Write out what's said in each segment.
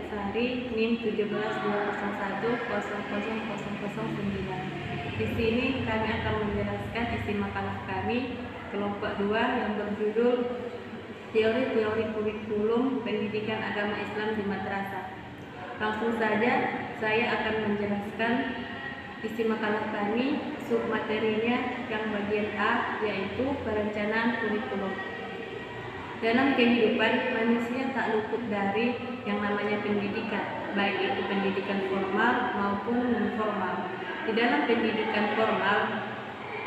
Sari NIM 17201000009. Di sini kami akan menjelaskan isi makalah kami kelompok 2 yang berjudul Teori-teori kurikulum pendidikan agama Islam di madrasah. Langsung saja saya akan menjelaskan isi makalah kami. Submaterinya yang bagian A yaitu perencanaan kurikulum. Dalam kehidupan, manusia tak luput dari yang namanya pendidikan, baik itu pendidikan formal maupun non-formal. Di dalam pendidikan formal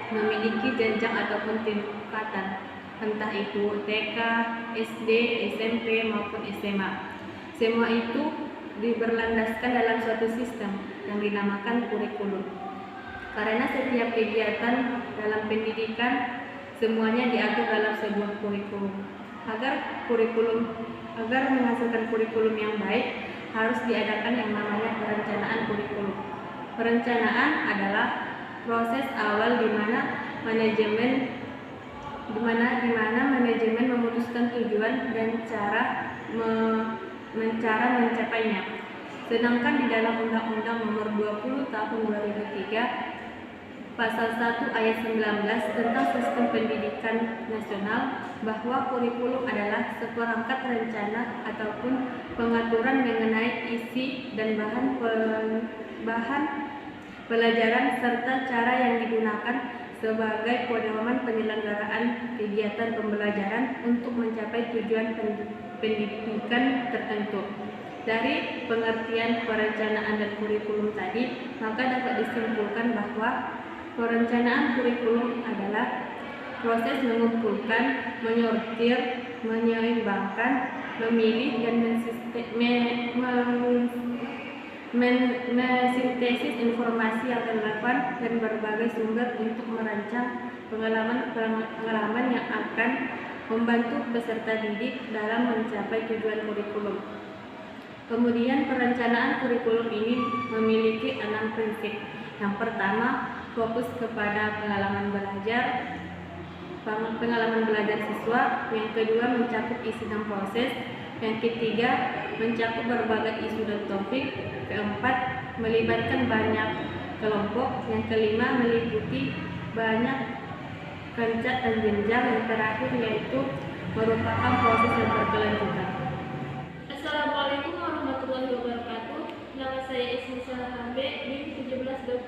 memiliki jenjang ataupun tingkatan, entah itu TK, SD, SMP maupun SMA. Semua itu berlandaskan dalam suatu sistem yang dinamakan kurikulum. Karena setiap kegiatan dalam pendidikan semuanya diatur dalam sebuah kurikulum. Agar menghasilkan kurikulum yang baik, harus diadakan yang namanya perencanaan kurikulum. Perencanaan adalah proses awal di mana manajemen memutuskan tujuan dan cara mencapainya. Sedangkan di dalam Undang-Undang Nomor 20 Tahun 2003 Pasal 1 ayat 19 tentang Sistem Pendidikan Nasional bahwa kurikulum adalah seperangkat rencana ataupun pengaturan mengenai isi dan bahan pelajaran serta cara yang digunakan sebagai pedoman penyelenggaraan kegiatan pembelajaran untuk mencapai tujuan pendidikan tertentu. Dari pengertian perencanaan dan kurikulum tadi, maka dapat disimpulkan bahwa perencanaan kurikulum adalah proses mengumpulkan, menyortir, menyeimbangkan, memilih, dan mensintesis informasi yang relevan dan berbagai sumber untuk merancang pengalaman yang akan membantu peserta didik dalam mencapai tujuan kurikulum. Kemudian perencanaan kurikulum ini memiliki 6 prinsip. Yang pertama, fokus kepada pengalaman belajar siswa. Yang kedua, mencakup isi dan proses. Yang ketiga, mencakup berbagai isu dan topik. Keempat, melibatkan banyak kelompok. Yang kelima, meliputi banyak tingkat dan jenjang. Yang terakhir yaitu merupakan proses yang berkelanjutan. Assalamualaikum warahmatullahi wabarakatuh. Nama saya Ismi Hambe, NIM 172010016.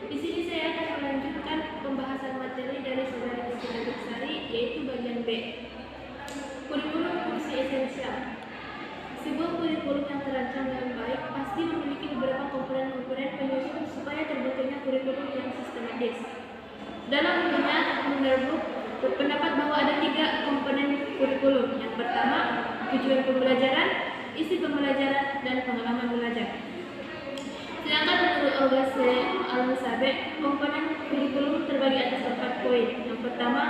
Di sini saya akan melanjutkan pembahasan materi dari saudara Rizky Sari, yaitu bagian B. Kurikulum fungsi esensial. Sebuah kurikulum yang terancang dengan baik pasti memiliki beberapa komponen-komponen penyusun supaya terbentuknya kurikulum yang sistematis. Dalam bukunya, Menerbuk berpendapat bahwa ada 3 komponen kurikulum. Yang pertama, tujuan pembelajaran, isi pembelajaran, dan pengalaman belajar. Sedangkan menurut Olgase Al-Musabe, komponen kurikulum terbagi atas 4 poin. Yang pertama,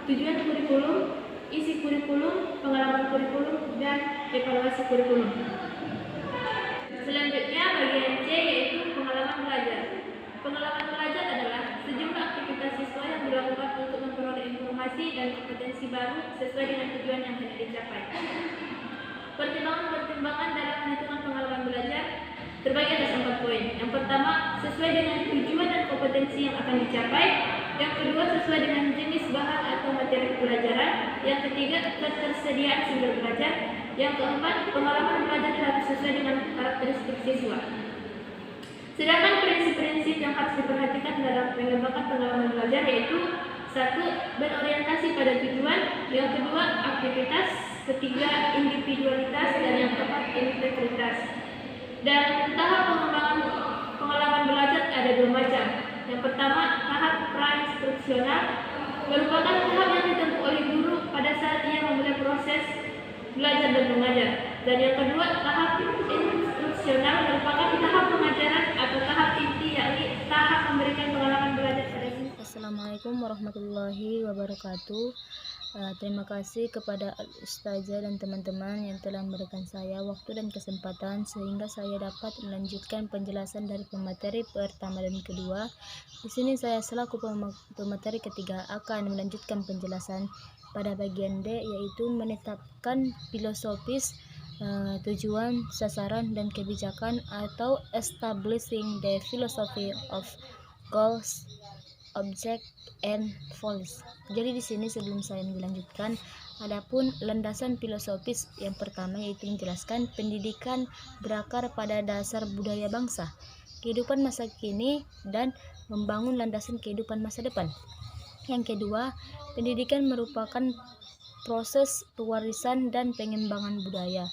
tujuan kurikulum, isi kurikulum, pengalaman kurikulum, dan evaluasi kurikulum. Selanjutnya bagian C yaitu pengalaman belajar. Pengalaman belajar adalah sejumlah aktivitas siswa yang dilakukan untuk memperoleh informasi dan kompetensi baru sesuai dengan tujuan yang hendak dicapai. Pertimbangan dalam menentukan pengalaman belajar terbagi atas 4 poin. Yang pertama, sesuai dengan tujuan dan kompetensi yang akan dicapai. Yang kedua, sesuai dengan jenis bahan atau materi pelajaran. Yang ketiga, ketersediaan sumber belajar. Yang keempat, pengalaman belajar harus sesuai dengan karakteristik siswa. Sedangkan prinsip-prinsip yang harus diperhatikan dalam mengembangkan pengalaman belajar yaitu 1. Berorientasi pada tujuan. Yang kedua, aktivitas. Ketiga, individualitas. Dan yang keempat, integritas. Dan tahap pengembangan pengalaman belajar ada 2 macam. Yang pertama, tahap pra-instruksional merupakan tahap yang ditempuh oleh guru pada saat ia memulai proses belajar dan mengajar. Dan yang kedua, tahap instruksional merupakan tahap pengajaran atau tahap inti, yakni tahap memberikan pengalaman belajar pada siswa. Assalamualaikum warahmatullahi wabarakatuh. Terima kasih kepada Ustazah dan teman-teman yang telah memberikan saya waktu dan kesempatan sehingga saya dapat melanjutkan penjelasan dari pemateri pertama dan kedua. Di sini saya selaku pemateri ketiga akan melanjutkan penjelasan pada bagian D, yaitu menetapkan filosofis tujuan, sasaran, dan kebijakan, atau establishing the philosophy of goals, object, and policy. Jadi di sini sebelum saya dilanjutkan, adapun landasan filosofis yang pertama yaitu menjelaskan pendidikan berakar pada dasar budaya bangsa, kehidupan masa kini, dan membangun landasan kehidupan masa depan. Yang kedua, pendidikan merupakan proses pewarisan dan pengembangan budaya.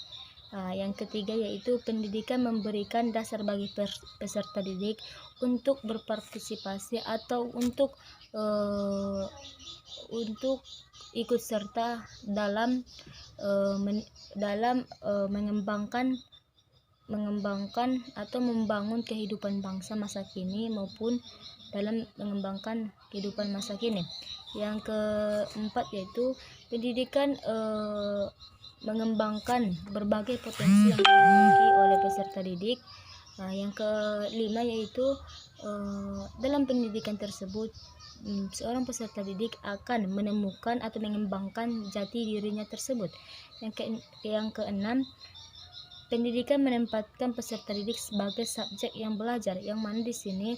Yang ketiga yaitu pendidikan memberikan dasar bagi peserta didik untuk berpartisipasi atau untuk ikut serta dalam mengembangkan atau membangun kehidupan bangsa masa kini maupun dalam mengembangkan kehidupan masa kini. Yang keempat yaitu pendidikan mengembangkan berbagai potensi yang dimiliki oleh peserta didik. Yang kelima yaitu dalam pendidikan tersebut seorang peserta didik akan menemukan atau mengembangkan jati dirinya tersebut. Yang keenam, pendidikan menempatkan peserta didik sebagai subjek yang belajar, yang mana di sini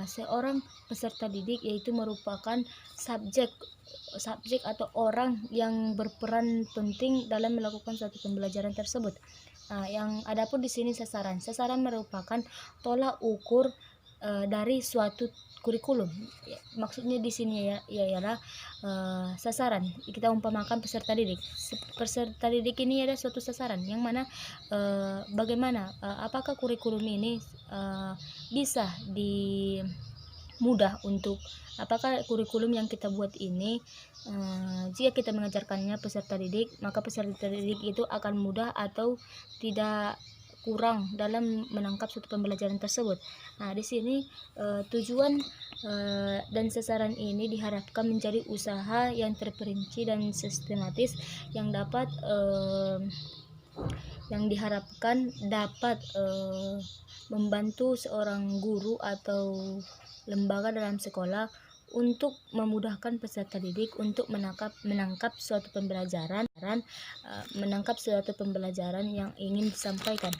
seorang peserta didik yaitu merupakan subjek atau orang yang berperan penting dalam melakukan suatu pembelajaran tersebut. Yang adapun di sini sasaran merupakan tolak ukur dari suatu kurikulum. Maksudnya di sini ialah sasaran. Kita umpamakan peserta didik. Peserta didik ini ada suatu sasaran yang mana bagaimana apakah kurikulum ini bisa mudah untuk apakah kurikulum yang kita buat ini jika kita mengajarkannya peserta didik, maka peserta didik itu akan mudah atau tidak kurang dalam menangkap suatu pembelajaran tersebut. Di sini tujuan dan sasaran ini diharapkan menjadi usaha yang terperinci dan sistematis yang diharapkan dapat membantu seorang guru atau lembaga dalam sekolah untuk memudahkan peserta didik untuk menangkap suatu pembelajaran yang ingin disampaikan.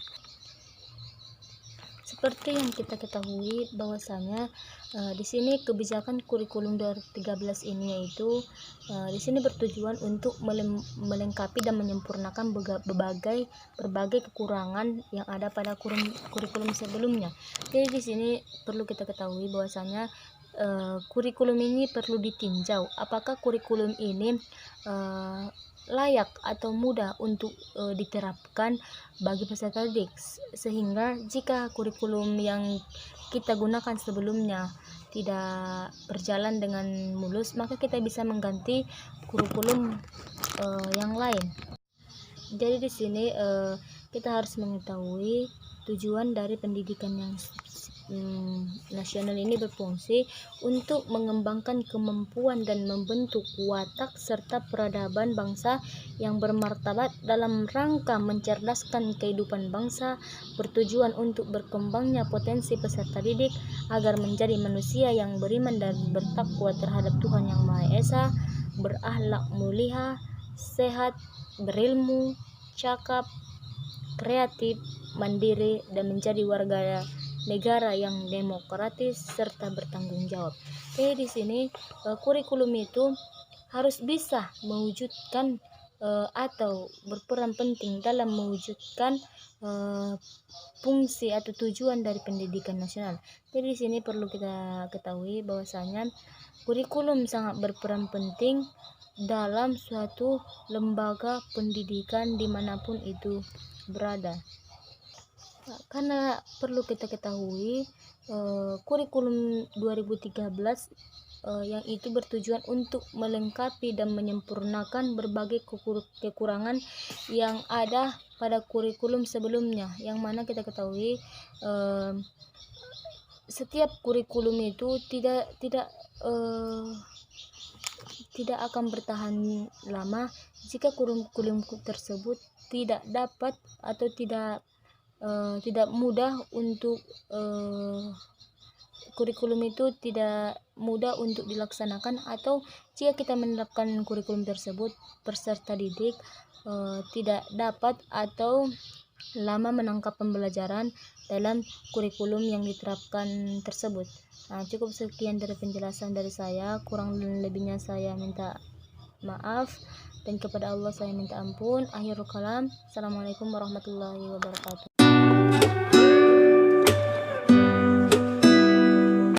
Seperti yang kita ketahui bahwasanya di sini kebijakan kurikulum 2013 ini yaitu di sini bertujuan untuk melengkapi dan menyempurnakan berbagai kekurangan yang ada pada kurikulum sebelumnya. Jadi di sini perlu kita ketahui bahwasanya kurikulum ini perlu ditinjau apakah kurikulum ini layak atau mudah untuk diterapkan bagi peserta didik, sehingga jika kurikulum yang kita gunakan sebelumnya tidak berjalan dengan mulus, maka kita bisa mengganti kurikulum yang lain. Jadi di sini kita harus mengetahui tujuan dari pendidikan yang nasional ini berfungsi untuk mengembangkan kemampuan dan membentuk watak serta peradaban bangsa yang bermartabat dalam rangka mencerdaskan kehidupan bangsa, bertujuan untuk berkembangnya potensi peserta didik agar menjadi manusia yang beriman dan bertakwa terhadap Tuhan Yang Maha Esa, berakhlak mulia, sehat, berilmu, cakap, kreatif, mandiri, dan menjadi warga negara yang demokratis serta bertanggung jawab. Jadi di sini kurikulum itu harus bisa mewujudkan atau berperan penting dalam mewujudkan fungsi atau tujuan dari pendidikan nasional. Jadi di sini perlu kita ketahui bahwasanya kurikulum sangat berperan penting dalam suatu lembaga pendidikan dimanapun itu berada. Karena perlu kita ketahui kurikulum 2013 yang itu bertujuan untuk melengkapi dan menyempurnakan berbagai kekurangan yang ada pada kurikulum sebelumnya, yang mana kita ketahui setiap kurikulum itu tidak akan bertahan lama jika kurikulum tersebut tidak dapat atau tidak mudah untuk kurikulum itu tidak mudah untuk dilaksanakan, atau jika kita menerapkan kurikulum tersebut, peserta didik tidak dapat atau lama menangkap pembelajaran dalam kurikulum yang diterapkan tersebut. Nah, cukup sekian dari penjelasan dari saya, kurang dan lebihnya saya minta maaf, dan kepada Allah saya minta ampun. Akhirul kalam, assalamualaikum warahmatullahi wabarakatuh.